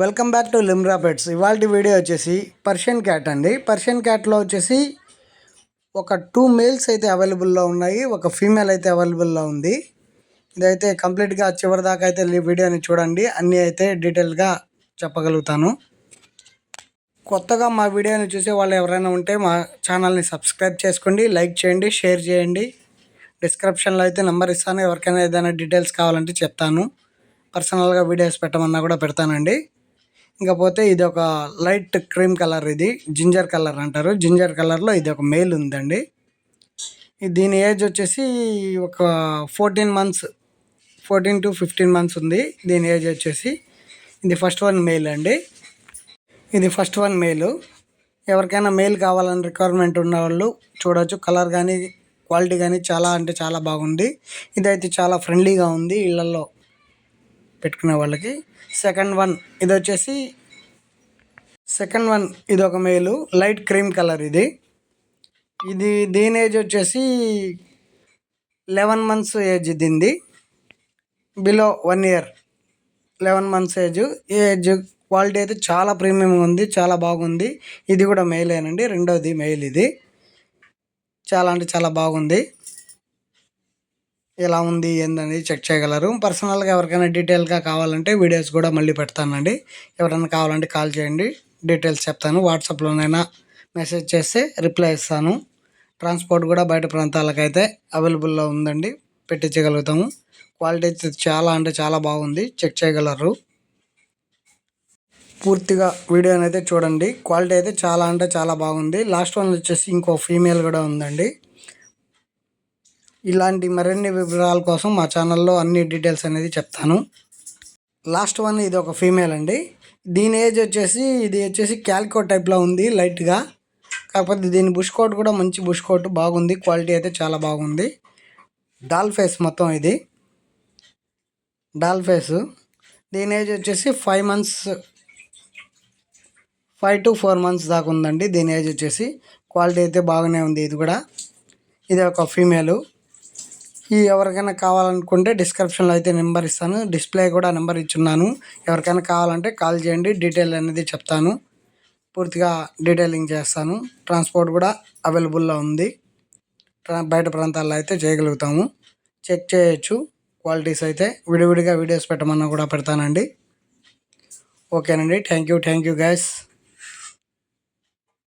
Welcome back to Limra pets. ఇవాళ video వచ్చేసి Persian cat అండి. పర్షియన్ క్యాట్లో వచ్చేసి ఒక 2 మేల్స్ అయితే అవైలబుల్లో ఉన్నాయి, ఒక ఫీమేల్ అయితే అవైలబుల్లో ఉంది. ఇదైతే కంప్లీట్గా చివరి దాకా అయితే వీడియోని చూడండి, అన్నీ అయితే డీటెయిల్గా చెప్పగలుగుతాను. కొత్తగా మా వీడియోని చూసే వాళ్ళు ఎవరైనా ఉంటే మా ఛానల్ని సబ్స్క్రైబ్ చేసుకోండి, లైక్ చేయండి, షేర్ చేయండి. డిస్క్రిప్షన్లో అయితే నెంబర్ ఇస్తాను, ఎవరికైనా ఏదైనా డీటెయిల్స్ కావాలంటే చెప్తాను. పర్సనల్గా వీడియోస్ పెట్టమన్నా కూడా పెడతానండి. ఇంకపోతే ఇది ఒక లైట్ క్రీమ్ కలర్, ఇది జింజర్ కలర్ అంటారు. జింజర్ కలర్లో ఇది ఒక మేల్ ఉందండి. దీని ఏజ్ వచ్చేసి ఒక 14 మంత్స్, 14 to 15 మంత్స్ ఉంది దీని ఏజ్ వచ్చేసి. ఇది ఫస్ట్ వన్ మేల్ అండి. ఇది ఫస్ట్ వన్ మేలు. ఎవరికైనా మేల్ కావాలని రిక్వైర్మెంట్ ఉన్న వాళ్ళు చూడవచ్చు. కలర్ కానీ క్వాలిటీ కానీ చాలా అంటే చాలా బాగుంది. ఇదైతే చాలా ఫ్రెండ్లీగా ఉంది ఇళ్ళల్లో పెట్టుకునే వాళ్ళకి. సెకండ్ వన్ ఇది వచ్చేసి ఇది ఒక మేలు, లైట్ క్రీమ్ కలర్. దీని ఏజ్ వచ్చేసి 11 మంత్స్ ఏజ్. దీనిది below 1 year, 11 months age. Quality అయితే చాలా ప్రీమియంగా ఉంది, చాలా బాగుంది. ఇది కూడా మేలేనండి, రెండోది మేల్. ఇది చాలా అంటే చాలా బాగుంది. ఎలా ఉంది ఏందని చెక్ చేయగలరు. పర్సనల్గా ఎవరికైనా డీటెయిల్గా కావాలంటే వీడియోస్ కూడా మళ్ళీ పెడతానండి. ఎవరైనా కావాలంటే కాల్ చేయండి, డీటెయిల్స్ చెప్తాను. వాట్సాప్లోనైనా మెసేజ్ చేస్తే రిప్లై ఇస్తాను. ట్రాన్స్పోర్ట్ కూడా బయట ప్రాంతాలకైతే అవైలబుల్లో ఉందండి, పెట్టించగలుగుతాము. క్వాలిటీ అయితే చాలా అంటే చాలా బాగుంది, చెక్ చేయగలరు. పూర్తిగా వీడియోని అయితే చూడండి. క్వాలిటీ అయితే చాలా అంటే చాలా బాగుంది. లాస్ట్ వన్ వచ్చేసి ఇంకో ఫీమేల్ కూడా ఉందండి. ఇలాంటి మరిన్ని వివరాల కోసం మా ఛానల్లో అన్ని డీటెయిల్స్ అనేది చెప్తాను. లాస్ట్ వన్ ఇది ఒక ఫీమేల్ అండి. దీని ఏజ్ వచ్చేసి ఇది వచ్చేసి క్యాల్కో టైప్లో ఉంది లైట్గా. కాకపోతే దీని బుష్ కోట్ కూడా మంచి బుష్ కోట్, బాగుంది. క్వాలిటీ అయితే చాలా బాగుంది. డాల్ ఫేస్ మొత్తం, ఇది డాల్ ఫేసు. దీని ఏజ్ వచ్చేసి 5 to 4 months దాకా ఉందండి దీని ఏజ్ వచ్చేసి. క్వాలిటీ అయితే బాగానే ఉంది. ఇది ఒక ఫీమేలు. ఎవరికైనా కావాలనుకుంటే డిస్క్రిప్షన్లో అయితే నెంబర్ ఇస్తాను, డిస్ప్లే కూడా నెంబర్ ఇచ్చున్నాను. ఎవరికైనా కావాలంటే కాల్ చేయండి, డీటెయిల్ అనేది చెప్తాను, పూర్తిగా డీటెయిలింగ్ చేస్తాను. ట్రాన్స్పోర్ట్ కూడా అవైలబుల్లో ఉంది, బయట ప్రాంతాల్లో అయితే చేయగలుగుతాము. చెక్ చేయొచ్చు. క్వాలిటీస్ అయితే విడివిడిగా వీడియోస్ పెట్టమన్నా కూడా పెడతానండి. ఓకేనండి. Thank you guys.